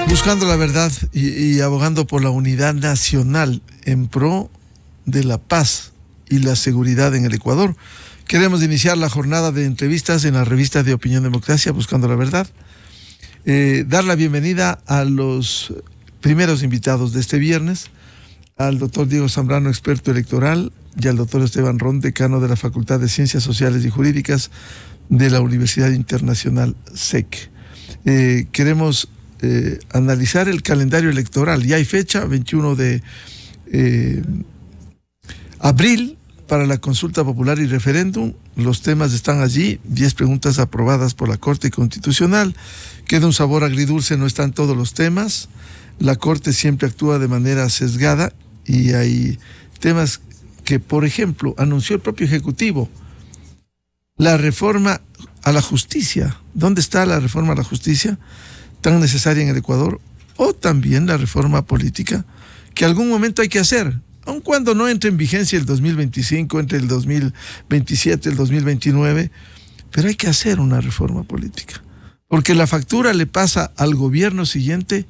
Buscando la verdad y abogando por la unidad nacional en pro de la paz y la seguridad en el Ecuador. Queremos iniciar la jornada de entrevistas en la revista de Opinión Democracia, Buscando la Verdad. Dar la bienvenida a los primeros invitados de este viernes, al doctor Diego Zambrano, experto electoral, y al doctor Esteban Ron, decano de la Facultad de Ciencias Sociales y Jurídicas de la Universidad Internacional SEC. Queremos analizar el calendario electoral. Ya hay fecha, 21 de abril, para la consulta popular y referéndum. Los temas están allí, 10 preguntas aprobadas por la Corte Constitucional. Queda un sabor agridulce, no están todos los temas. La Corte siempre actúa de manera sesgada y hay temas que, por ejemplo, anunció el propio Ejecutivo. La reforma a la justicia. ¿Dónde está la reforma a la justicia tan necesaria en el Ecuador? O también la reforma política que algún momento hay que hacer, aun cuando no entre en vigencia el 2025, entre el 2027, el 2029, pero hay que hacer una reforma política, porque la factura le pasa al gobierno siguiente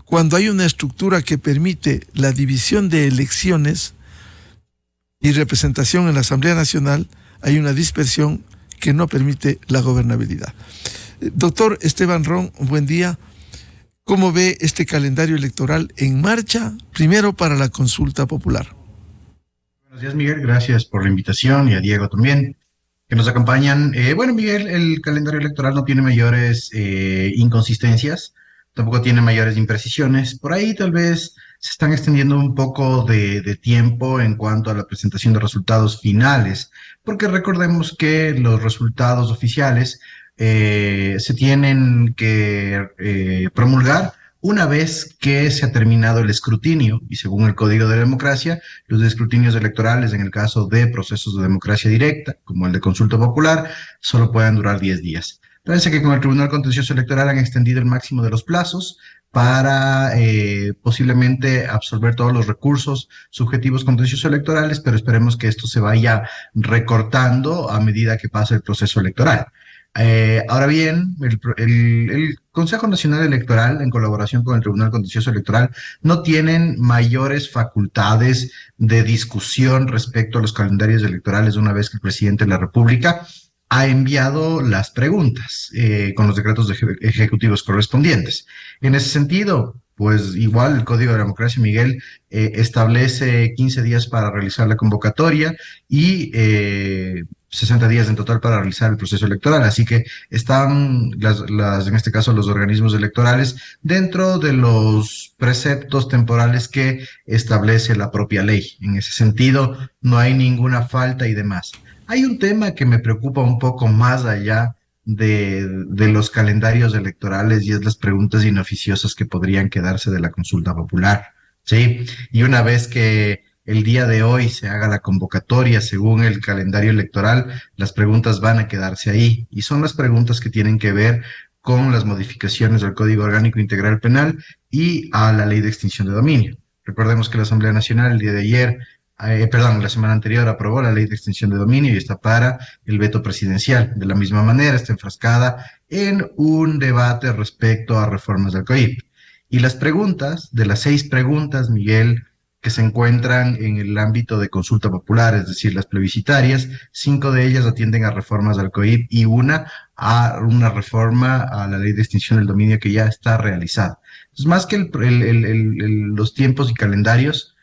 cuando hay una estructura que permite la división de elecciones y representación en la Asamblea Nacional. Hay una dispersión que no permite la gobernabilidad. Doctor Esteban Ron, buen día. ¿Cómo ve este calendario electoral en marcha, primero para la consulta popular? Buenos días, Miguel. Gracias por la invitación, y a Diego también, que nos acompañan. Bueno, Miguel, el calendario electoral no tiene mayores inconsistencias, tampoco tiene mayores imprecisiones. Por ahí tal vez se están extendiendo un poco de tiempo en cuanto a la presentación de resultados finales, porque recordemos que los resultados oficiales se tienen que promulgar una vez que se ha terminado el escrutinio, y según el Código de Democracia, los escrutinios electorales, en el caso de procesos de democracia directa, como el de consulta popular, solo pueden durar 10 días. Parece que con el Tribunal Contencioso Electoral han extendido el máximo de los plazos para posiblemente absorber todos los recursos subjetivos contenciosos electorales, pero esperemos que esto se vaya recortando a medida que pasa el proceso electoral. Ahora bien, el Consejo Nacional Electoral, en colaboración con el Tribunal Contencioso Electoral, no tienen mayores facultades de discusión respecto a los calendarios electorales una vez que el presidente de la República ha enviado las preguntas con los decretos ejecutivos correspondientes. En ese sentido, pues igual el Código de Democracia, Miguel, establece 15 días para realizar la convocatoria y 60 días en total para realizar el proceso electoral. Así que están en este caso los organismos electorales dentro de los preceptos temporales que establece la propia ley. En ese sentido, no hay ninguna falta y demás. Hay un tema que me preocupa un poco más allá de los calendarios electorales, y es las preguntas inoficiosas que podrían quedarse de la consulta popular, ¿sí? Y una vez que el día de hoy se haga la convocatoria según el calendario electoral, las preguntas van a quedarse ahí, y son las preguntas que tienen que ver con las modificaciones del Código Orgánico Integral Penal y a la Ley de Extinción de Dominio. Recordemos que la Asamblea Nacional el día de ayer, la semana anterior, aprobó la Ley de Extinción de Dominio y está para el veto presidencial. De la misma manera, está enfrascada en un debate respecto a reformas del COIP. Y las preguntas, de las 6 preguntas, Miguel, que se encuentran en el ámbito de consulta popular, es decir, las plebiscitarias, 5 de ellas atienden a reformas al COIP y una a una reforma a la Ley de Extinción del Dominio que ya está realizada. Es más que los tiempos y calendarios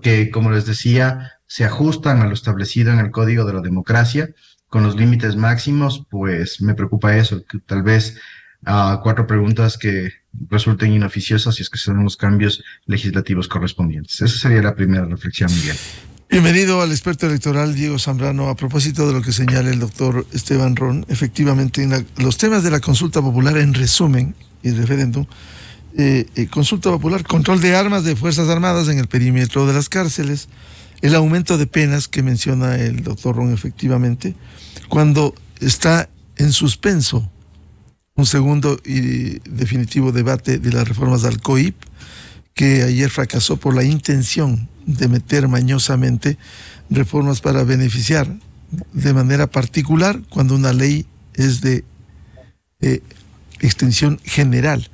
que, como les decía, se ajustan a lo establecido en el Código de la Democracia con los límites máximos, pues me preocupa eso, que tal vez 4 preguntas que resulten inoficiosas si es que se dan los cambios legislativos correspondientes. Esa sería la primera reflexión, Miguel. Bienvenido al experto electoral Diego Zambrano. A propósito de lo que señala el doctor Esteban Ron, efectivamente los temas de la consulta popular, en resumen y referéndum, consulta popular, control de armas de Fuerzas Armadas en el perímetro de las cárceles, el aumento de penas que menciona el doctor Ron, efectivamente, cuando está en suspenso un segundo y definitivo debate de las reformas al COIP, que ayer fracasó por la intención de meter mañosamente reformas para beneficiar de manera particular cuando una ley es de extensión general.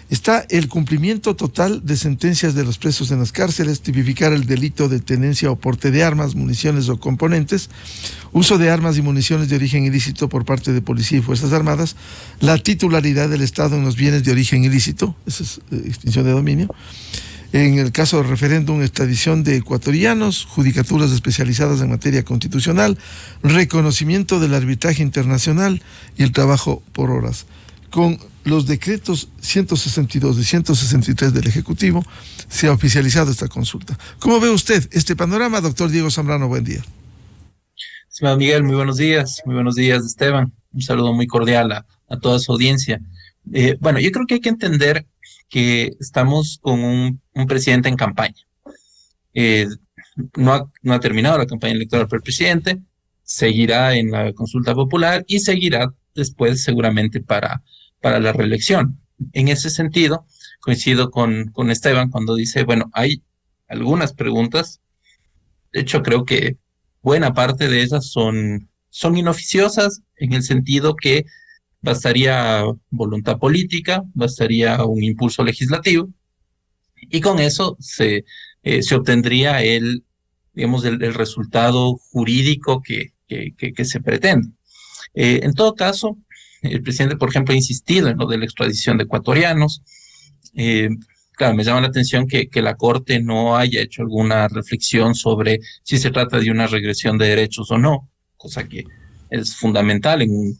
Está el cumplimiento total de sentencias de los presos en las cárceles, tipificar el delito de tenencia o porte de armas, municiones o componentes, uso de armas y municiones de origen ilícito por parte de policía y fuerzas armadas, la titularidad del Estado en los bienes de origen ilícito, esa es extinción de dominio. En el caso del referéndum, extradición de ecuatorianos, judicaturas especializadas en materia constitucional, reconocimiento del arbitraje internacional y el trabajo por horas. Con los decretos 162 y 163 del Ejecutivo se ha oficializado esta consulta. ¿Cómo ve usted este panorama, doctor Diego Zambrano? Buen día. Estimado Miguel, muy buenos días. Muy buenos días, Esteban. Un saludo muy cordial a toda su audiencia. Bueno, yo creo que hay que entender que estamos con un presidente en campaña. No ha terminado la campaña electoral para el presidente, seguirá en la consulta popular y seguirá después seguramente para la reelección. En ese sentido, coincido con Esteban cuando dice, bueno, hay algunas preguntas, de hecho creo que buena parte de ellas son inoficiosas en el sentido que bastaría voluntad política, bastaría un impulso legislativo, y con eso se obtendría el resultado jurídico que se pretende. En todo caso, el presidente, por ejemplo, ha insistido en lo de la extradición de ecuatorianos. Claro, me llama la atención que la Corte no haya hecho alguna reflexión sobre si se trata de una regresión de derechos o no, cosa que es fundamental en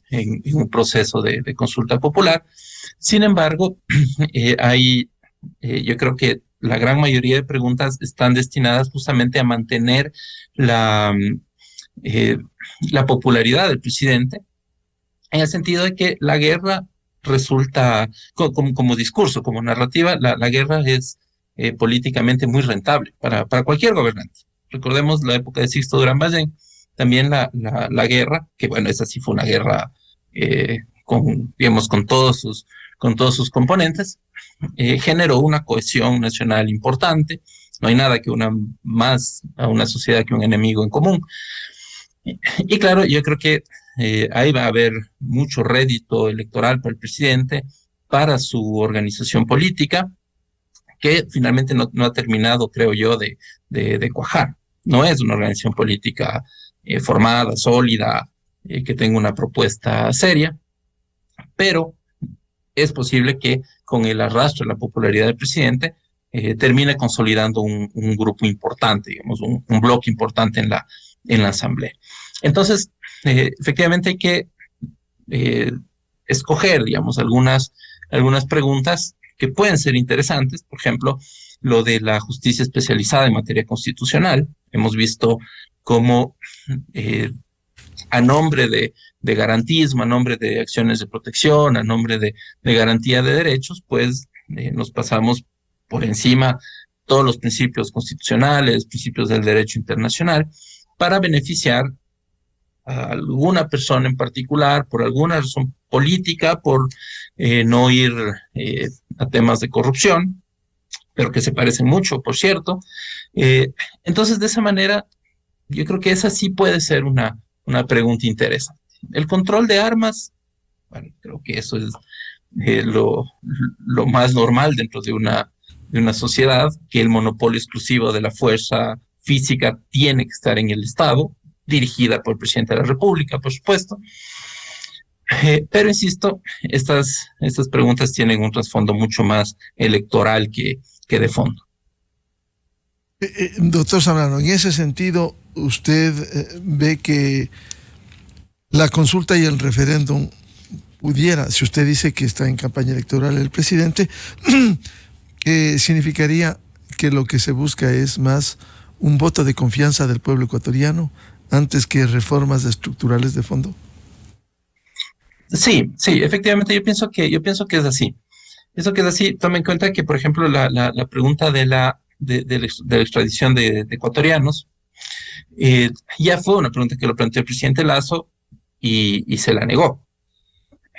un proceso de consulta popular. Sin embargo, yo creo que la gran mayoría de preguntas están destinadas justamente a mantener la popularidad del presidente, en el sentido de que la guerra resulta, como discurso, como narrativa, la guerra es políticamente muy rentable para cualquier gobernante. Recordemos la época de Sixto Durán Ballén, también la guerra, que bueno, esa sí fue una guerra con todos sus componentes, generó una cohesión nacional importante. No hay nada que una más a una sociedad que un enemigo en común. Y claro, yo creo que ahí va a haber mucho rédito electoral para el presidente, para su organización política, que finalmente no ha terminado, creo yo, de cuajar. No es una organización política formada, sólida, que tenga una propuesta seria, pero es posible que con el arrastre de la popularidad del presidente termine consolidando un grupo importante, digamos, un bloque importante en la Asamblea. Entonces, efectivamente hay que escoger, digamos, algunas preguntas que pueden ser interesantes. Por ejemplo, lo de la justicia especializada en materia constitucional. Hemos visto cómo a nombre de garantismo, a nombre de acciones de protección, a nombre de garantía de derechos, pues nos pasamos por encima todos los principios constitucionales, principios del derecho internacional, para beneficiar a alguna persona en particular, por alguna razón política, por no ir a temas de corrupción, pero que se parecen mucho, por cierto. Entonces, de esa manera, yo creo que esa sí puede ser una pregunta interesante. El control de armas, bueno, creo que eso es lo más normal dentro de una sociedad, que el monopolio exclusivo de la fuerza física tiene que estar en el Estado, dirigida por el presidente de la República, por supuesto. Pero insisto, estas preguntas tienen un trasfondo mucho más electoral que de fondo. Doctor Zambrano, en ese sentido, ¿usted ve que la consulta y el referéndum pudiera, si usted dice que está en campaña electoral el presidente, significaría que lo que se busca es más un voto de confianza del pueblo ecuatoriano antes que reformas estructurales de fondo? Sí, efectivamente, yo pienso que es así. Pienso que es así. Toma en cuenta que, por ejemplo, la pregunta de la extradición de ecuatorianos ya fue una pregunta que lo planteó el presidente Lasso y se la negó.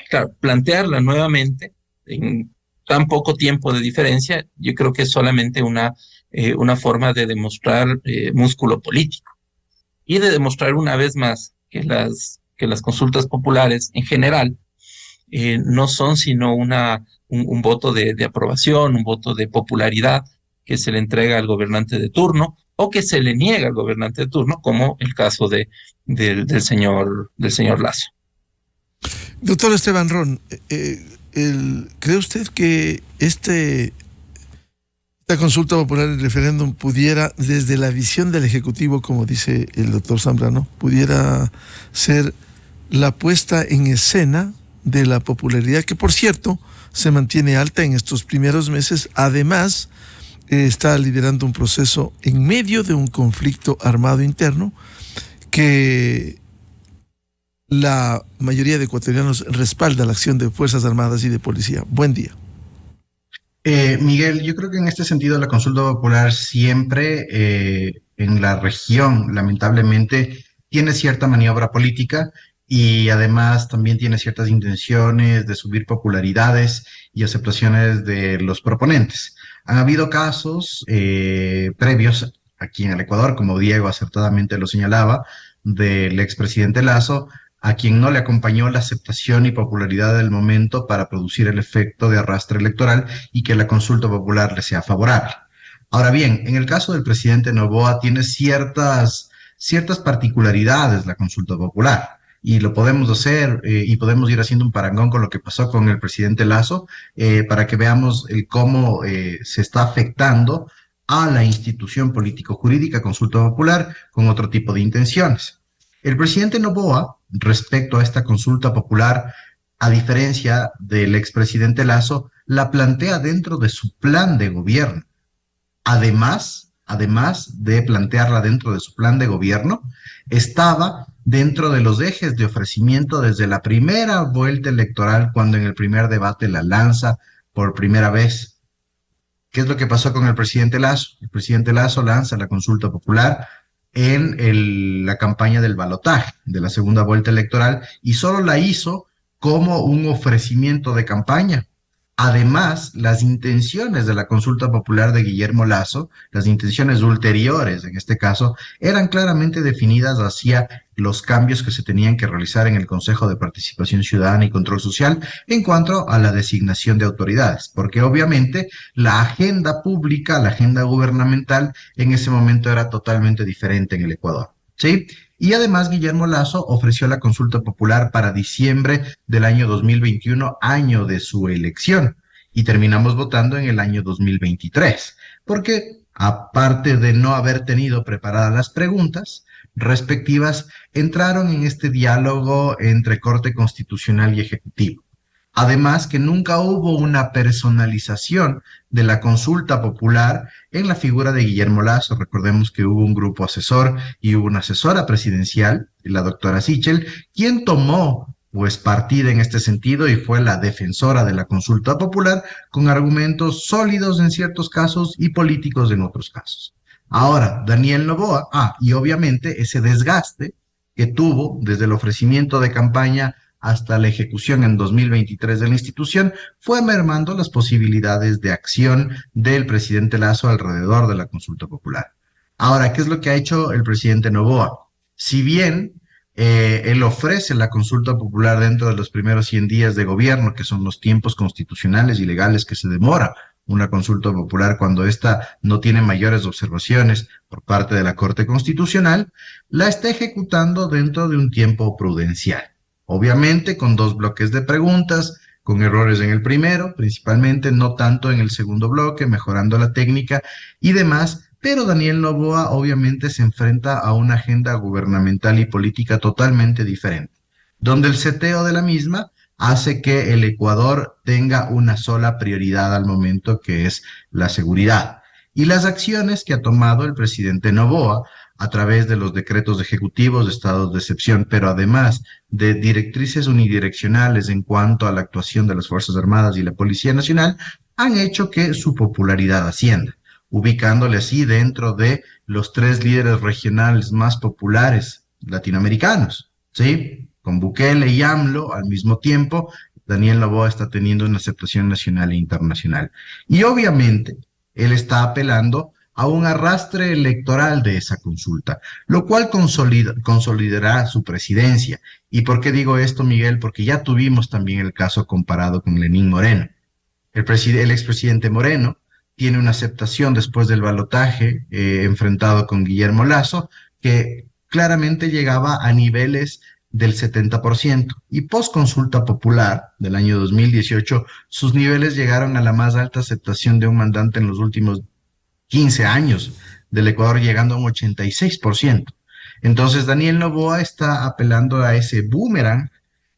Claro, plantearla nuevamente en tan poco tiempo de diferencia, yo creo que es solamente una forma de demostrar músculo político y de demostrar una vez más que las consultas populares en general no son sino una un voto de aprobación, un voto de popularidad que se le entrega al gobernante de turno o que se le niega al gobernante de turno, como el caso del señor Lasso. Doctor Esteban Ron, ¿cree usted que esta consulta popular y referéndum pudiera, desde la visión del Ejecutivo, como dice el doctor Zambrano, pudiera ser la puesta en escena de la popularidad, que por cierto se mantiene alta en estos primeros meses? Además, está liderando un proceso en medio de un conflicto armado interno que la mayoría de ecuatorianos respalda la acción de Fuerzas Armadas y de Policía. Buen día. Miguel, yo creo que en este sentido la consulta popular siempre en la región, lamentablemente, tiene cierta maniobra política y además también tiene ciertas intenciones de subir popularidades y aceptaciones de los proponentes. Han habido casos previos aquí en el Ecuador, como Diego acertadamente lo señalaba, del expresidente Lasso, a quien no le acompañó la aceptación y popularidad del momento para producir el efecto de arrastre electoral y que la consulta popular le sea favorable. Ahora bien, en el caso del presidente Noboa tiene ciertas particularidades la consulta popular y lo podemos hacer y podemos ir haciendo un parangón con lo que pasó con el presidente Lasso para que veamos cómo se está afectando a la institución político-jurídica consulta popular con otro tipo de intenciones. El presidente Noboa, respecto a esta consulta popular, a diferencia del expresidente Lasso, la plantea dentro de su plan de gobierno. Además de plantearla dentro de su plan de gobierno, estaba dentro de los ejes de ofrecimiento desde la primera vuelta electoral, cuando en el primer debate la lanza por primera vez. ¿Qué es lo que pasó con el presidente Lasso? El presidente Lasso lanza la consulta popular en la campaña del balotaje de la segunda vuelta electoral y solo la hizo como un ofrecimiento de campaña. Además, las intenciones de la consulta popular de Guillermo Lasso, las intenciones ulteriores en este caso, eran claramente definidas hacia los cambios que se tenían que realizar en el Consejo de Participación Ciudadana y Control Social en cuanto a la designación de autoridades, porque obviamente la agenda pública, la agenda gubernamental en ese momento era totalmente diferente en el Ecuador, ¿sí? Y además Guillermo Lasso ofreció la consulta popular para diciembre del año 2021, año de su elección, y terminamos votando en el año 2023, porque aparte de no haber tenido preparadas las preguntas respectivas, entraron en este diálogo entre Corte Constitucional y Ejecutivo. Además que nunca hubo una personalización de la consulta popular en la figura de Guillermo Lasso. Recordemos que hubo un grupo asesor y hubo una asesora presidencial, la doctora Sichel, quien tomó pues partida en este sentido y fue la defensora de la consulta popular con argumentos sólidos en ciertos casos y políticos en otros casos. Ahora, Daniel Noboa, y obviamente ese desgaste que tuvo desde el ofrecimiento de campaña hasta la ejecución en 2023 de la institución, fue mermando las posibilidades de acción del presidente Lasso alrededor de la consulta popular. Ahora, ¿qué es lo que ha hecho el presidente Noboa? Si bien él ofrece la consulta popular dentro de los primeros 100 días de gobierno, que son los tiempos constitucionales y legales que se demora una consulta popular cuando ésta no tiene mayores observaciones por parte de la Corte Constitucional, la está ejecutando dentro de un tiempo prudencial. Obviamente con 2 bloques de preguntas, con errores en el primero, principalmente, no tanto en el segundo bloque, mejorando la técnica y demás, pero Daniel Noboa obviamente se enfrenta a una agenda gubernamental y política totalmente diferente, donde el seteo de la misma hace que el Ecuador tenga una sola prioridad al momento, que es la seguridad. Y las acciones que ha tomado el presidente Noboa a través de los decretos ejecutivos de estados de excepción, pero además de directrices unidireccionales en cuanto a la actuación de las Fuerzas Armadas y la Policía Nacional, han hecho que su popularidad ascienda, ubicándole así dentro de los 3 líderes regionales más populares latinoamericanos, ¿sí? Con Bukele y AMLO al mismo tiempo, Daniel Noboa está teniendo una aceptación nacional e internacional. Y obviamente, él está apelando a un arrastre electoral de esa consulta, lo cual consolidará su presidencia. ¿Y por qué digo esto, Miguel? Porque ya tuvimos también el caso comparado con Lenín Moreno. el expresidente Moreno tiene una aceptación después del balotaje enfrentado con Guillermo Lasso, que claramente llegaba a niveles del 70%. Y post consulta popular del año 2018, sus niveles llegaron a la más alta aceptación de un mandante en los últimos 15 años del Ecuador, llegando a un 86%. Entonces, Daniel Noboa está apelando a ese boomerang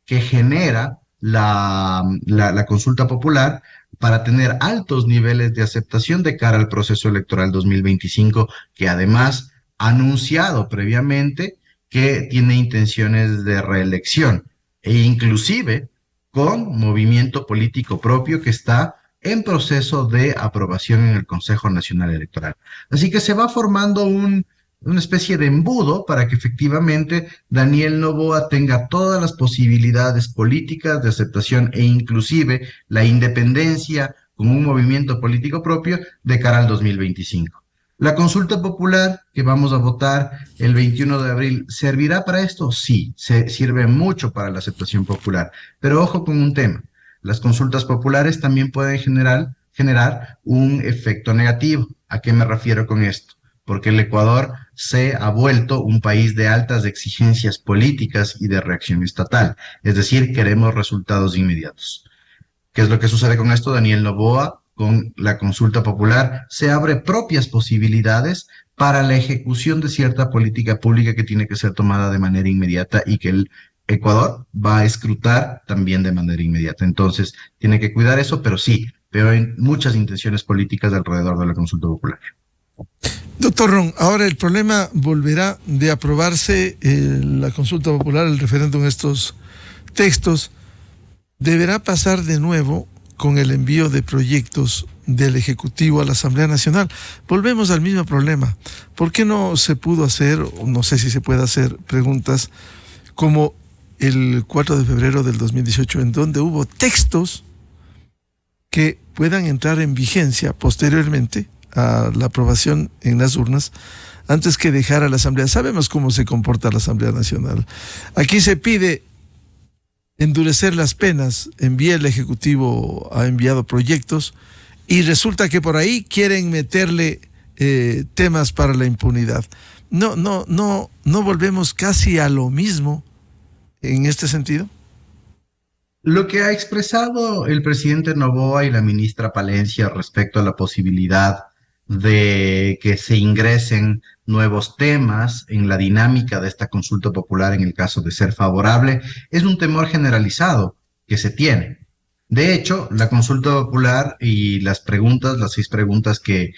que genera la consulta popular para tener altos niveles de aceptación de cara al proceso electoral 2025, que además ha anunciado previamente que tiene intenciones de reelección e inclusive con movimiento político propio que está en proceso de aprobación en el Consejo Nacional Electoral. Así que se va formando una especie de embudo para que efectivamente Daniel Noboa tenga todas las posibilidades políticas de aceptación e inclusive la independencia con un movimiento político propio de cara al 2025. La consulta popular que vamos a votar el 21 de abril, ¿servirá para esto? Sí, sirve mucho para la aceptación popular, pero ojo con un tema. Las consultas populares también pueden generar un efecto negativo. ¿A qué me refiero con esto? Porque el Ecuador se ha vuelto un país de altas exigencias políticas y de reacción estatal. Es decir, queremos resultados inmediatos. ¿Qué es lo que sucede con esto? Daniel Noboa, con la consulta popular, se abre propias posibilidades para la ejecución de cierta política pública que tiene que ser tomada de manera inmediata y que el Ecuador va a escrutar también de manera inmediata. Entonces, tiene que cuidar eso, pero sí, veo muchas intenciones políticas alrededor de la consulta popular. Doctor Ron, ahora el problema volverá de aprobarse la consulta popular, el referéndum, estos textos, deberá pasar de nuevo con el envío de proyectos del Ejecutivo a la Asamblea Nacional. Volvemos al mismo problema. ¿Por qué no se pudo hacer, o no sé si se puede hacer, preguntas como el 4 de febrero del 2018, en donde hubo textos que puedan entrar en vigencia posteriormente a la aprobación en las urnas, antes que dejar a la Asamblea? Sabemos cómo se comporta la Asamblea Nacional. Aquí se pide endurecer las penas, envía el Ejecutivo, ha enviado proyectos, y resulta que por ahí quieren meterle temas para la impunidad. No volvemos casi a lo mismo en este sentido. Lo que ha expresado el presidente Noboa y la ministra Palencia respecto a la posibilidad de que se ingresen nuevos temas en la dinámica de esta consulta popular en el caso de ser favorable, es un temor generalizado que se tiene. De hecho, la consulta popular y las 6 preguntas que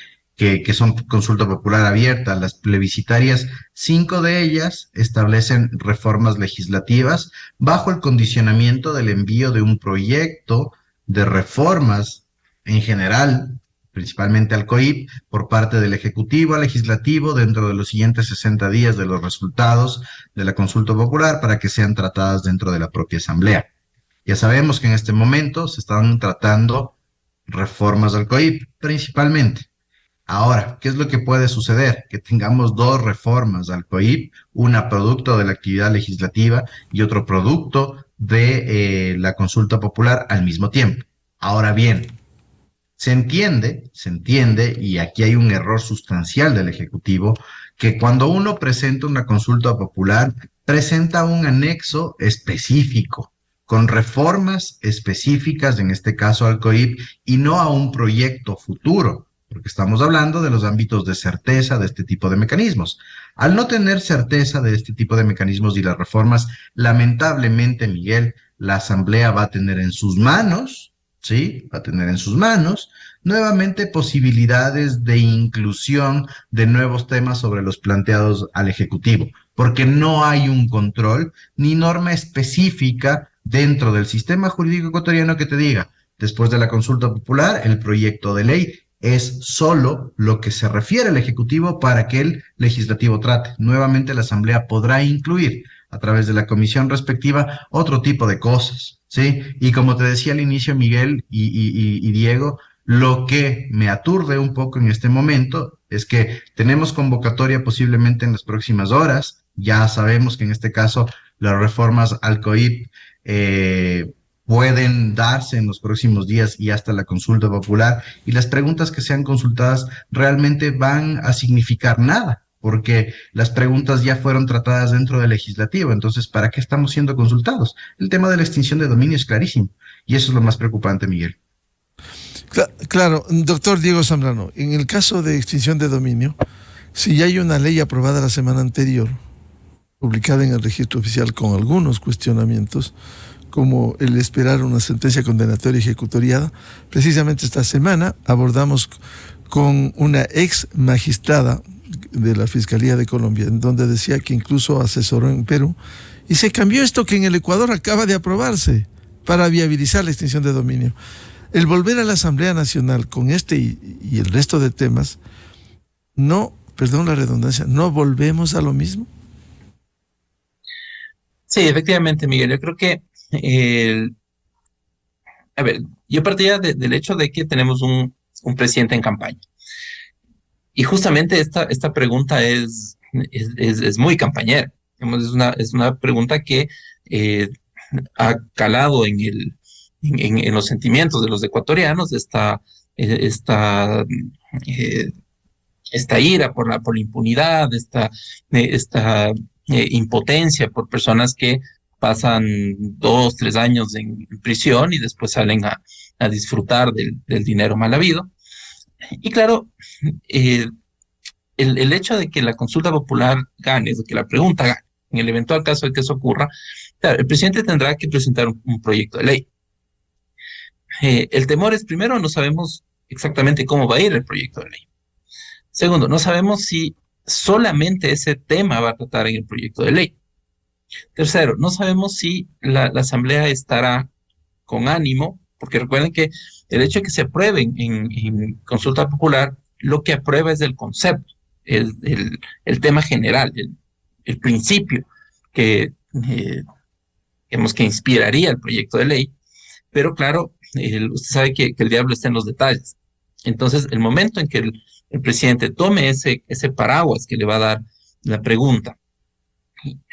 son consulta popular abierta, las plebiscitarias, 5 de ellas establecen reformas legislativas bajo el condicionamiento del envío de un proyecto de reformas en general, principalmente al COIP, por parte del Ejecutivo al Legislativo dentro de los siguientes 60 días de los resultados de la consulta popular para que sean tratadas dentro de la propia Asamblea. Ya sabemos que en este momento se están tratando reformas al COIP, principalmente. Ahora, ¿qué es lo que puede suceder? Que tengamos 2 reformas al COIP, una producto de la actividad legislativa y otro producto de la consulta popular al mismo tiempo. Ahora bien, se entiende, y aquí hay un error sustancial del Ejecutivo, que cuando uno presenta una consulta popular, presenta un anexo específico, con reformas específicas, en este caso al COIP, y no a un proyecto futuro, porque estamos hablando de los ámbitos de certeza de este tipo de mecanismos. Al no tener certeza de este tipo de mecanismos y las reformas, lamentablemente, Miguel, la Asamblea va a tener en sus manos, ¿sí? Va a tener en sus manos nuevamente posibilidades de inclusión de nuevos temas sobre los planteados al Ejecutivo, porque no hay un control ni norma específica dentro del sistema jurídico ecuatoriano que te diga, después de la consulta popular, el proyecto de ley es solo lo que se refiere al Ejecutivo para que el Legislativo trate. Nuevamente la Asamblea podrá incluir a través de la comisión respectiva otro tipo de cosas, ¿sí? Y como te decía al inicio, Miguel y Diego, lo que me aturde un poco en este momento es que tenemos convocatoria posiblemente en las próximas horas. Ya sabemos que en este caso las reformas al COIP pueden darse en los próximos días y hasta la consulta popular, y las preguntas que sean consultadas realmente van a significar nada, porque las preguntas ya fueron tratadas dentro del legislativo. Entonces, ¿para qué estamos siendo consultados? El tema de la extinción de dominio es clarísimo, y eso es lo más preocupante, Miguel. Claro, doctor Diego Zambrano, en el caso de extinción de dominio, si ya hay una ley aprobada la semana anterior, publicada en el registro oficial con algunos cuestionamientos, como el esperar una sentencia condenatoria ejecutoriada, precisamente esta semana abordamos con una ex magistrada de la Fiscalía de Colombia, en donde decía que incluso asesoró en Perú, y se cambió esto que en el Ecuador acaba de aprobarse para viabilizar la extinción de dominio. El volver a la Asamblea Nacional con este y el resto de temas, no, perdón la redundancia, no volvemos a lo mismo. Sí, efectivamente, Miguel. Yo creo que, a ver, yo partía del hecho de que tenemos un presidente en campaña. Y justamente esta pregunta es muy campañera. Digamos, es una pregunta que ha calado en los sentimientos de los ecuatorianos, eh, esta ira por la impunidad, esta impotencia por personas que pasan 2, 3 años en prisión y después salen a disfrutar del dinero mal habido. Y claro, eh, el hecho de que la consulta popular gane, de que la pregunta gane, en el eventual caso de que eso ocurra, claro, el presidente tendrá que presentar un proyecto de ley. El temor es, primero, no sabemos exactamente cómo va a ir el proyecto de ley. Segundo, no sabemos si solamente ese tema va a tratar en el proyecto de ley. Tercero, no sabemos si la Asamblea estará con ánimo, porque recuerden que el hecho de que se apruebe en consulta popular, lo que aprueba es el concepto, el tema general, el principio que, que inspiraría el proyecto de ley. Pero claro, usted sabe que el diablo está en los detalles. Entonces, el momento en que el presidente tome ese paraguas que le va a dar la pregunta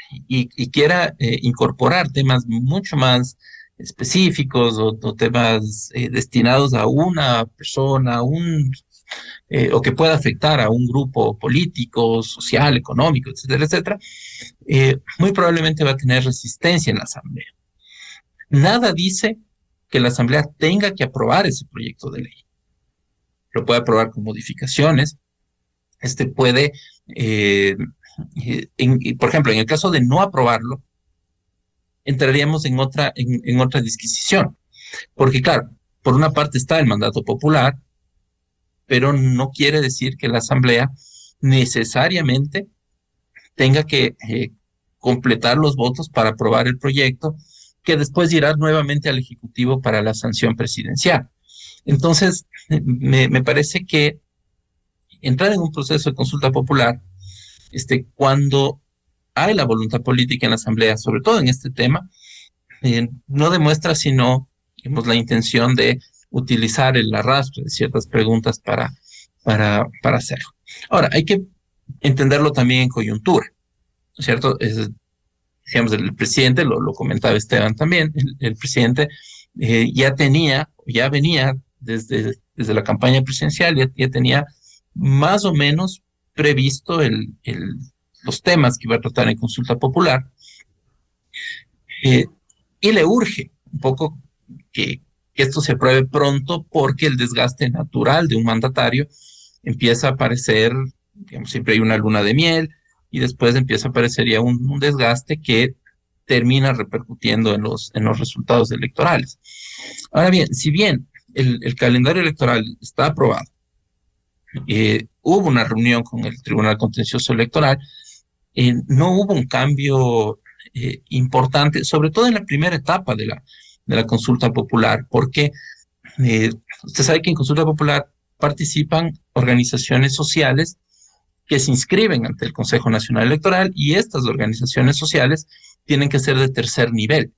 y quiera incorporar temas mucho más específicos o temas destinados a una persona, o que pueda afectar a un grupo político, social, económico, etcétera, etcétera, muy probablemente va a tener resistencia en la Asamblea. Nada dice que la Asamblea tenga que aprobar ese proyecto de ley. Lo puede aprobar con modificaciones. Puede, por ejemplo, en el caso de no aprobarlo, entraríamos en otra disquisición. Porque claro, por una parte está el mandato popular, pero no quiere decir que la Asamblea necesariamente tenga que completar los votos para aprobar el proyecto, que después irá nuevamente al Ejecutivo para la sanción presidencial. Entonces, me parece que entrar en un proceso de consulta popular, cuando hay la voluntad política en la Asamblea, sobre todo en este tema, no demuestra sino, digamos, la intención de utilizar el arrastre de ciertas preguntas para hacerlo. Ahora, hay que entenderlo también en coyuntura, ¿no es cierto? Digamos, el presidente, lo comentaba Esteban también, el presidente ya venía desde la campaña presidencial, ya tenía más o menos previsto los temas que iba a tratar en consulta popular, y le urge un poco que esto se apruebe pronto, porque el desgaste natural de un mandatario empieza a aparecer, digamos, siempre hay una luna de miel, y después empieza a aparecer ya un desgaste que termina repercutiendo en los resultados electorales. Ahora bien, si bien el calendario electoral está aprobado, hubo una reunión con el Tribunal Contencioso Electoral, no hubo un cambio importante, sobre todo en la primera etapa de la consulta popular, porque usted sabe que en consulta popular participan organizaciones sociales que se inscriben ante el Consejo Nacional Electoral, y estas organizaciones sociales tienen que ser de tercer nivel.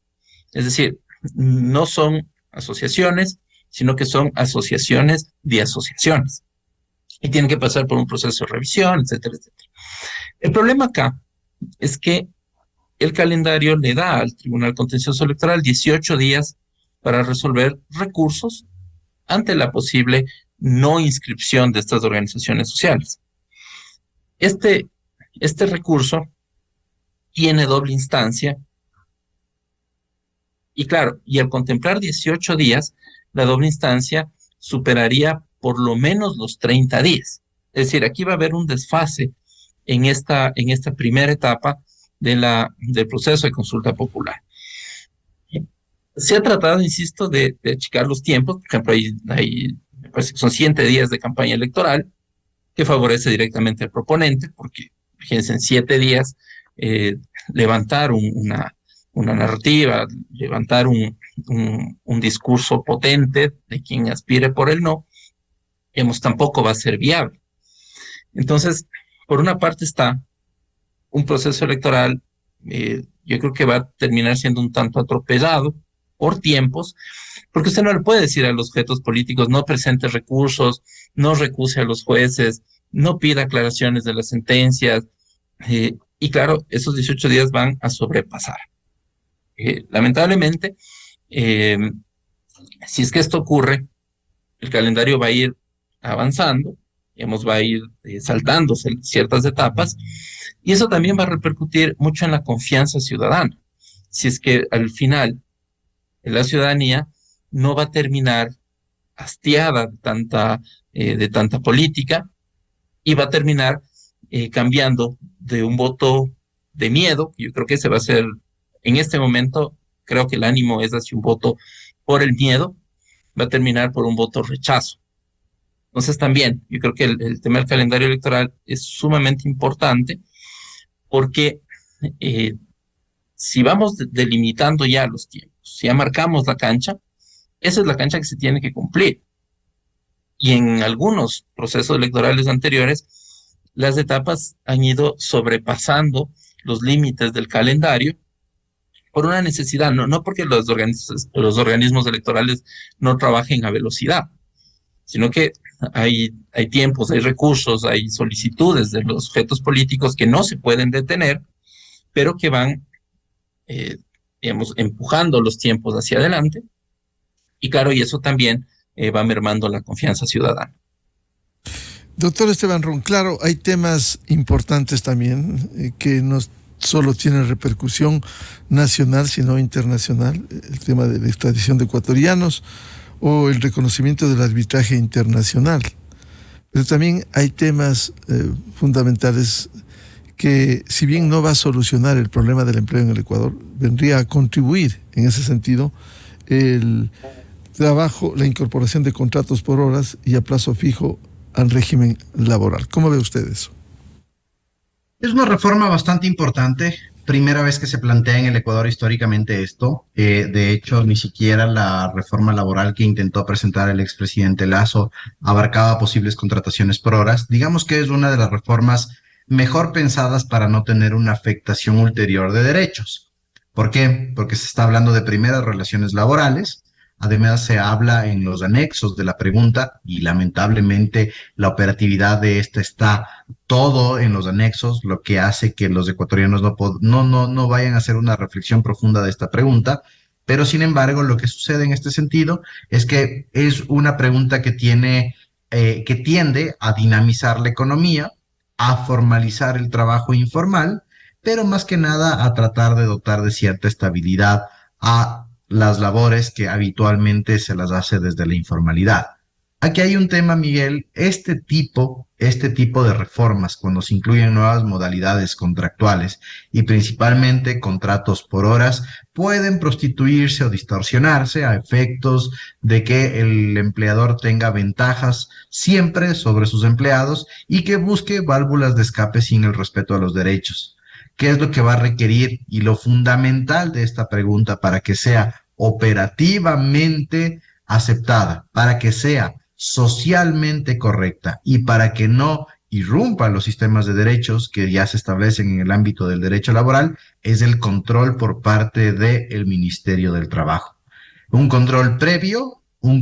Es decir, no son asociaciones, sino que son asociaciones de asociaciones. Y tienen que pasar por un proceso de revisión, etcétera, etcétera. El problema acá es que el calendario le da al Tribunal Contencioso Electoral 18 días para resolver recursos ante la posible no inscripción de estas organizaciones sociales. Este recurso tiene doble instancia y claro, y al contemplar 18 días, la doble instancia superaría por lo menos los 30 días. Es decir, aquí va a haber un desfase en esta primera etapa del proceso de consulta popular. Se ha tratado, insisto, de achicar los tiempos. Por ejemplo, me parece que son 7 días de campaña electoral, que favorece directamente al proponente, porque, fíjense, en 7 días levantar una narrativa, levantar un discurso potente de quien aspire por el no, tampoco va a ser viable. Entonces, por una parte está un proceso electoral, yo creo que va a terminar siendo un tanto atropellado por tiempos, porque usted no le puede decir a los sujetos políticos: no presente recursos, no recuse a los jueces, no pida aclaraciones de las sentencias, y claro, esos 18 días van a sobrepasar. Lamentablemente, si es que esto ocurre, el calendario va a ir avanzando, va a ir saltando ciertas etapas, y eso también va a repercutir mucho en la confianza ciudadana. Si es que al final la ciudadanía no va a terminar hastiada de tanta política y va a terminar cambiando de un voto de miedo. Yo creo que ese va a ser, en este momento, creo que el ánimo es hacia un voto por el miedo, va a terminar por un voto rechazo. Entonces también, yo creo que el tema del calendario electoral es sumamente importante, porque si vamos delimitando ya los tiempos, si ya marcamos la cancha, esa es la cancha que se tiene que cumplir. Y en algunos procesos electorales anteriores, las etapas han ido sobrepasando los límites del calendario por una necesidad, no porque los organismos electorales no trabajen a velocidad, sino que hay tiempos, hay recursos, hay solicitudes de los sujetos políticos que no se pueden detener, pero que van, empujando los tiempos hacia adelante. Y claro, y eso también va mermando la confianza ciudadana. Doctor Esteban Ron, claro, hay temas importantes también que no solo tienen repercusión nacional, sino internacional. El tema de la extradición de ecuatorianos o el reconocimiento del arbitraje internacional. Pero también hay temas fundamentales que, si bien no va a solucionar el problema del empleo en el Ecuador, vendría a contribuir en ese sentido el trabajo, la incorporación de contratos por horas y a plazo fijo al régimen laboral. ¿Cómo ve usted eso? Es una reforma bastante importante. Primera vez que se plantea en el Ecuador históricamente esto. De hecho, ni siquiera la reforma laboral que intentó presentar el expresidente Lasso abarcaba posibles contrataciones por horas. Digamos que es una de las reformas mejor pensadas para no tener una afectación ulterior de derechos. ¿Por qué? Porque se está hablando de primeras relaciones laborales. Además, se habla en los anexos de la pregunta y lamentablemente la operatividad de esta está todo en los anexos, lo que hace que los ecuatorianos no vayan a hacer una reflexión profunda de esta pregunta. Pero sin embargo, lo que sucede en este sentido es que es una pregunta que tiende a dinamizar la economía, a formalizar el trabajo informal, pero más que nada a tratar de dotar de cierta estabilidad a las labores que habitualmente se las hace desde la informalidad. Aquí hay un tema, Miguel, este tipo de reformas, cuando se incluyen nuevas modalidades contractuales y principalmente contratos por horas, pueden prostituirse o distorsionarse a efectos de que el empleador tenga ventajas siempre sobre sus empleados y que busque válvulas de escape sin el respeto a los derechos. ¿Qué es lo que va a requerir? Y lo fundamental de esta pregunta para que sea operativamente aceptada, para que sea socialmente correcta y para que no irrumpa los sistemas de derechos que ya se establecen en el ámbito del derecho laboral, es el control por parte del Ministerio del Trabajo. Un control previo, un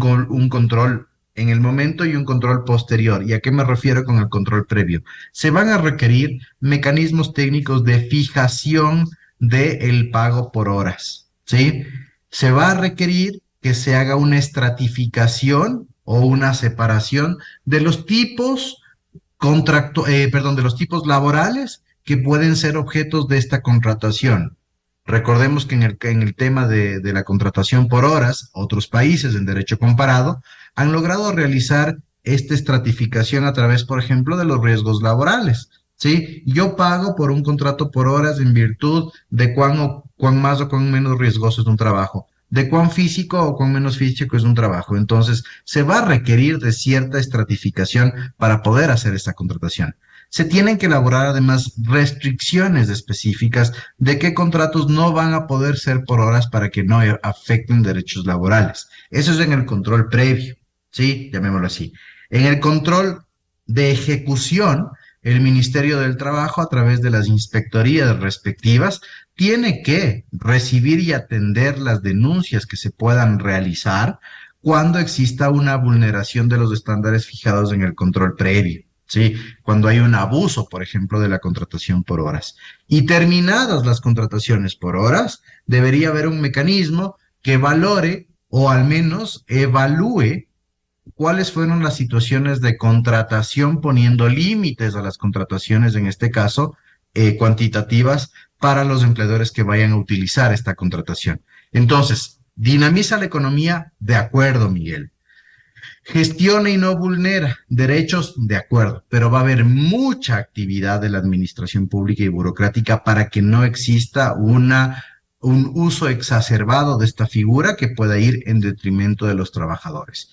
control en el momento y un control posterior. ¿Y a qué me refiero con el control previo? Se van a requerir mecanismos técnicos de fijación del pago por horas, ¿sí? Se va a requerir que se haga una estratificación o una separación de los tipos de los tipos laborales que pueden ser objetos de esta contratación. Recordemos que en el tema de la contratación por horas, otros países en derecho comparado han logrado realizar esta estratificación a través, por ejemplo, de los riesgos laborales. ¿Sí? Yo pago por un contrato por horas en virtud de cuán más o cuán menos riesgoso es un trabajo, de cuán físico o cuán menos físico es un trabajo. Entonces, se va a requerir de cierta estratificación para poder hacer esta contratación. Se tienen que elaborar además restricciones específicas de qué contratos no van a poder ser por horas para que no afecten derechos laborales. Eso es en el control previo, ¿sí? Llamémoslo así. En el control de ejecución, el Ministerio del Trabajo, a través de las inspectorías respectivas, tiene que recibir y atender las denuncias que se puedan realizar cuando exista una vulneración de los estándares fijados en el control previo. ¿Sí? Cuando hay un abuso, por ejemplo, de la contratación por horas. Y terminadas las contrataciones por horas, debería haber un mecanismo que valore o al menos evalúe cuáles fueron las situaciones de contratación, poniendo límites a las contrataciones, en este caso, cuantitativas, para los empleadores que vayan a utilizar esta contratación. Entonces, dinamiza la economía, de acuerdo, Miguel. Gestiona y no vulnera derechos, de acuerdo, pero va a haber mucha actividad de la administración pública y burocrática para que no exista un uso exacerbado de esta figura que pueda ir en detrimento de los trabajadores.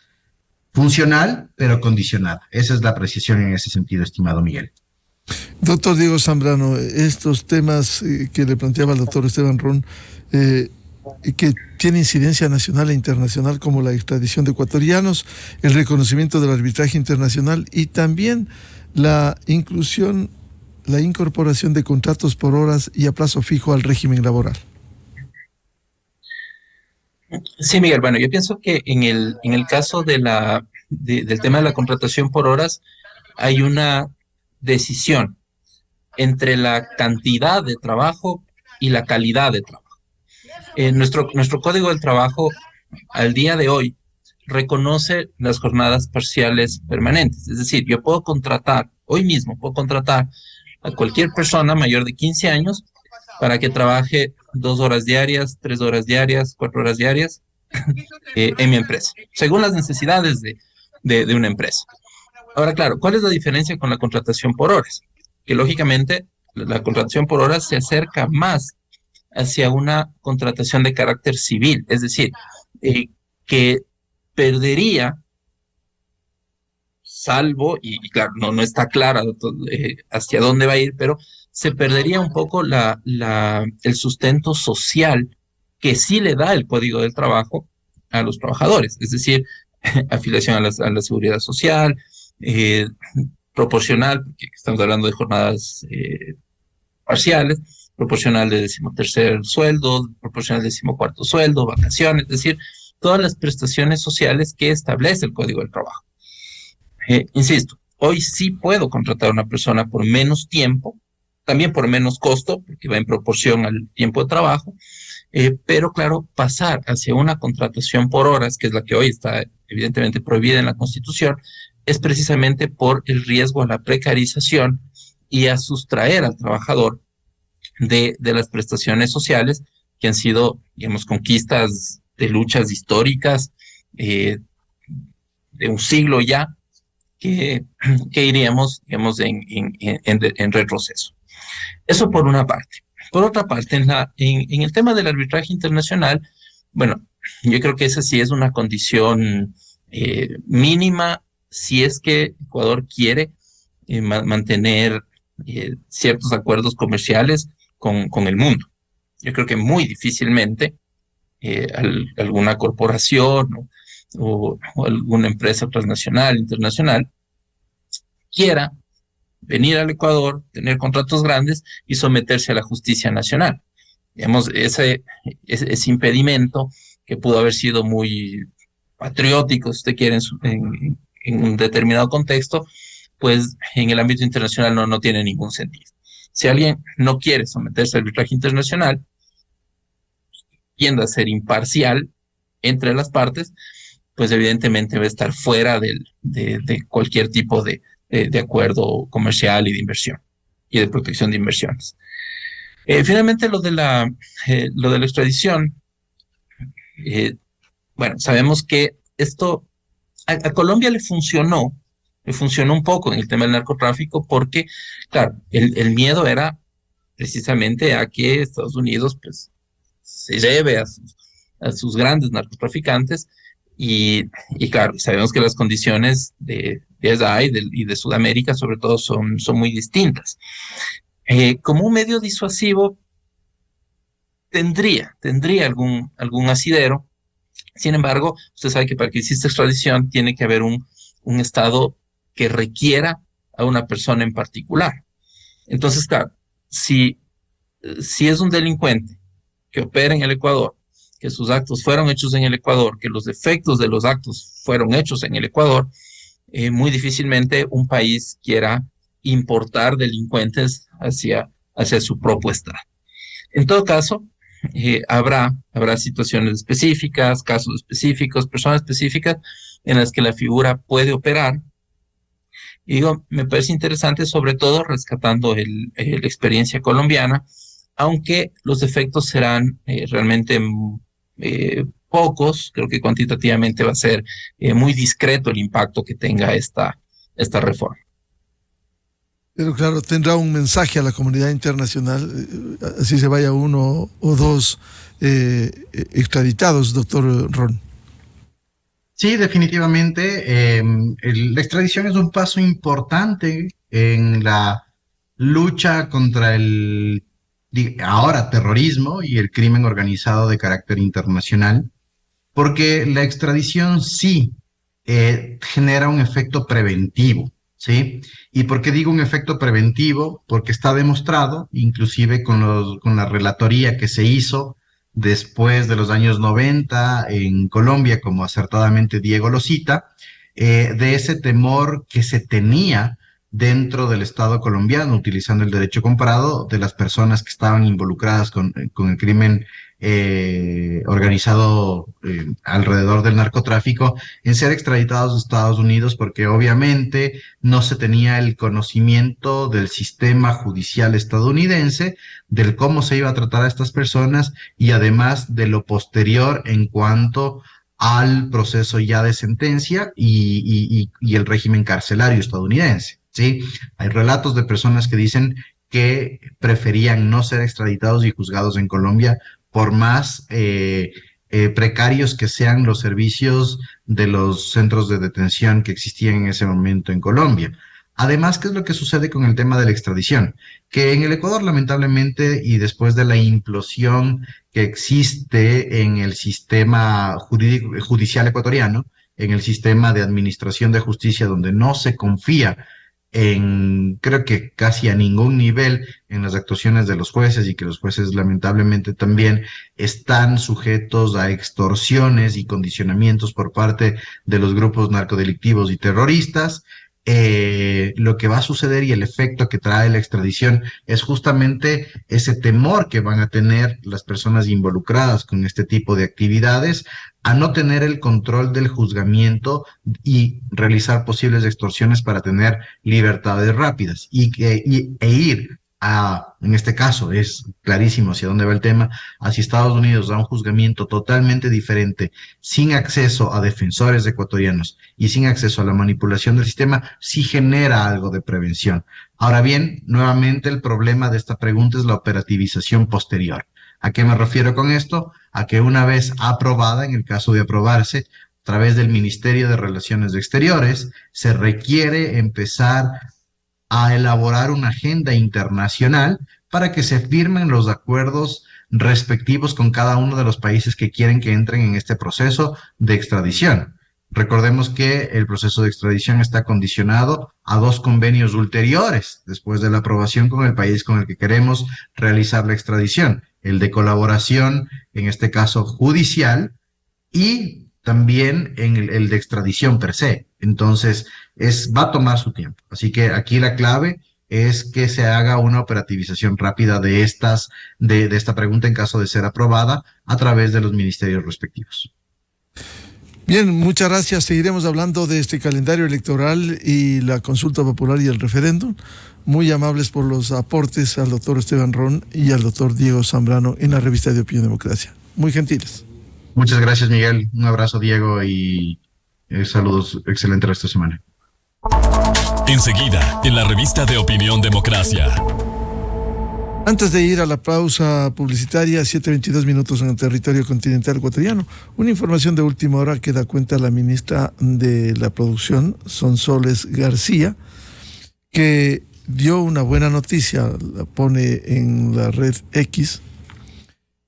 Funcional, pero condicionada. Esa es la apreciación en ese sentido, estimado Miguel. Doctor Diego Zambrano, estos temas que le planteaba el doctor Esteban Ron, que tiene incidencia nacional e internacional, como la extradición de ecuatorianos, el reconocimiento del arbitraje internacional y también la incorporación de contratos por horas y a plazo fijo al régimen laboral. Sí, Miguel, bueno, yo pienso que en el caso del tema de la contratación por horas hay una decisión entre la cantidad de trabajo y la calidad de trabajo. Nuestro Código del Trabajo al día de hoy reconoce las jornadas parciales permanentes. Es decir, yo puedo contratar, hoy mismo puedo contratar a cualquier persona mayor de 15 años para que trabaje 2 horas diarias, 3 horas diarias, 4 horas diarias en mi empresa, según las necesidades de una empresa. Ahora, claro, ¿cuál es la diferencia con la contratación por horas? Que lógicamente la contratación por horas se acerca más hacia una contratación de carácter civil, es decir, que perdería, salvo, y claro, no está clara hacia dónde va a ir, pero se perdería un poco el sustento social que sí le da el Código del Trabajo a los trabajadores, es decir, afiliación a la seguridad social, proporcional, porque estamos hablando de jornadas parciales, proporcional de 13º sueldo, proporcional de 14º sueldo, vacaciones, es decir, todas las prestaciones sociales que establece el Código del Trabajo. Insisto, hoy sí puedo contratar a una persona por menos tiempo, también por menos costo, porque va en proporción al tiempo de trabajo, pero claro, pasar hacia una contratación por horas, que es la que hoy está evidentemente prohibida en la Constitución, es precisamente por el riesgo a la precarización y a sustraer al trabajador de las prestaciones sociales que han sido, digamos, conquistas de luchas históricas de un siglo ya, que iríamos, digamos, en retroceso. Eso por una parte. Por otra parte, en el tema del arbitraje internacional, bueno, yo creo que esa sí es una condición mínima si es que Ecuador quiere mantener ciertos acuerdos comerciales con el mundo. Yo creo que muy difícilmente alguna corporación o alguna empresa transnacional, internacional, quiera venir al Ecuador, tener contratos grandes y someterse a la justicia nacional. Digamos, ese impedimento que pudo haber sido muy patriótico, si usted quiere, en un determinado contexto, pues en el ámbito internacional no tiene ningún sentido. Si alguien no quiere someterse al arbitraje internacional, tiende a ser imparcial entre las partes, pues evidentemente va a estar fuera de cualquier tipo de acuerdo comercial y de inversión y de protección de inversiones. Finalmente, lo de la extradición, bueno, sabemos que esto a Colombia le funcionó un poco en el tema del narcotráfico porque, claro, el miedo era precisamente a que Estados Unidos pues se lleve a sus grandes narcotraficantes y claro, sabemos que las condiciones de allá y de Sudamérica sobre todo son muy distintas. Como un medio disuasivo tendría algún asidero. Sin embargo, usted sabe que para que exista extradición tiene que haber un Estado que requiera a una persona en particular. Entonces, claro, si es un delincuente que opera en el Ecuador, que sus actos fueron hechos en el Ecuador, que los efectos de los actos fueron hechos en el Ecuador, muy difícilmente un país quiera importar delincuentes hacia su propio Estado. En todo caso, habrá situaciones específicas, casos específicos, personas específicas en las que la figura puede operar. Y digo, me parece interesante, sobre todo rescatando la experiencia colombiana, aunque los efectos serán realmente pocos. Creo que cuantitativamente va a ser muy discreto el impacto que tenga esta reforma. Pero claro, tendrá un mensaje a la comunidad internacional, así se vaya uno o dos extraditados, doctor Ron. Sí, definitivamente. La extradición es un paso importante en la lucha contra el ahora terrorismo y el crimen organizado de carácter internacional, porque la extradición sí genera un efecto preventivo, ¿sí? ¿Y por qué digo un efecto preventivo? Porque está demostrado, inclusive con la relatoría que se hizo después de los años 90 en Colombia, como acertadamente Diego lo cita, de ese temor que se tenía dentro del Estado colombiano, utilizando el derecho comparado, de las personas que estaban involucradas con el crimen organizado alrededor del narcotráfico, en ser extraditados a Estados Unidos, porque obviamente no se tenía el conocimiento del sistema judicial estadounidense, del cómo se iba a tratar a estas personas y además de lo posterior en cuanto al proceso ya de sentencia y el régimen carcelario estadounidense, ¿sí? Hay relatos de personas que dicen que preferían no ser extraditados y juzgados en Colombia por más precarios que sean los servicios de los centros de detención que existían en ese momento en Colombia. Además, ¿qué es lo que sucede con el tema de la extradición? Que en el Ecuador, lamentablemente, y después de la implosión que existe en el sistema judicial ecuatoriano, en el sistema de administración de justicia, donde no se confía creo que casi a ningún nivel en las actuaciones de los jueces, y que los jueces lamentablemente también están sujetos a extorsiones y condicionamientos por parte de los grupos narcodelictivos y terroristas. Lo que va a suceder y el efecto que trae la extradición es justamente ese temor que van a tener las personas involucradas con este tipo de actividades a no tener el control del juzgamiento y realizar posibles extorsiones para tener libertades rápidas e ir en este caso es clarísimo hacia dónde va el tema, hacia Estados Unidos, a un juzgamiento totalmente diferente, sin acceso a defensores ecuatorianos y sin acceso a la manipulación del sistema, sí genera algo de prevención. Ahora bien, nuevamente el problema de esta pregunta es la operativización posterior. ¿A qué me refiero con esto? A que una vez aprobada, en el caso de aprobarse, a través del Ministerio de Relaciones Exteriores, se requiere empezar a elaborar una agenda internacional para que se firmen los acuerdos respectivos con cada uno de los países que quieren que entren en este proceso de extradición. Recordemos que el proceso de extradición está condicionado a 2 convenios ulteriores después de la aprobación con el país con el que queremos realizar la extradición. El de colaboración, en este caso judicial, y también en el de extradición per se. Entonces, va a tomar su tiempo. Así que aquí la clave es que se haga una operativización rápida de esta pregunta en caso de ser aprobada a través de los ministerios respectivos. Bien, muchas gracias. Seguiremos hablando de este calendario electoral y la consulta popular y el referéndum. Muy amables por los aportes al doctor Esteban Ron y al doctor Diego Zambrano en la revista de Opinión Democracia. Muy gentiles. Muchas gracias, Miguel. Un abrazo, Diego, y saludos. Excelente resto de semana. Enseguida, en la revista de Opinión Democracia. Antes de ir a la pausa publicitaria, 7:22 minutos en el territorio continental ecuatoriano, una información de última hora que da cuenta la ministra de la Producción, Sonsoles García, que dio una buena noticia, la pone en la red X.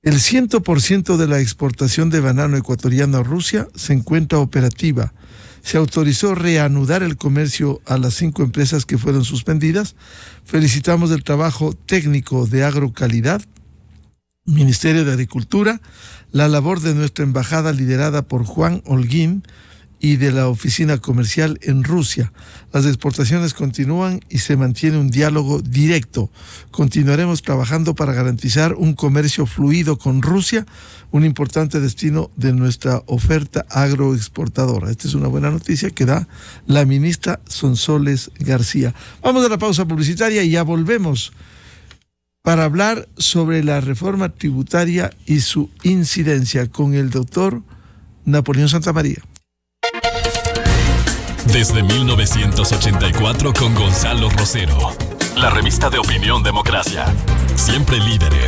El 100% de la exportación de banano ecuatoriano a Rusia se encuentra operativa. Se autorizó reanudar el comercio a las 5 empresas que fueron suspendidas. Felicitamos el trabajo técnico de Agrocalidad, Ministerio de Agricultura, la labor de nuestra embajada liderada por Juan Holguín y de la oficina comercial en Rusia. Las exportaciones continúan y se mantiene un diálogo directo. Continuaremos trabajando para garantizar un comercio fluido con Rusia, un importante destino de nuestra oferta agroexportadora. Esta es una buena noticia que da la ministra Sonsoles García. Vamos a la pausa publicitaria y ya volvemos para hablar sobre la reforma tributaria y su incidencia con el doctor Napoleón Santamaría. Desde 1984 con Gonzalo Rosero. La revista de Opinión Democracia. Siempre líderes.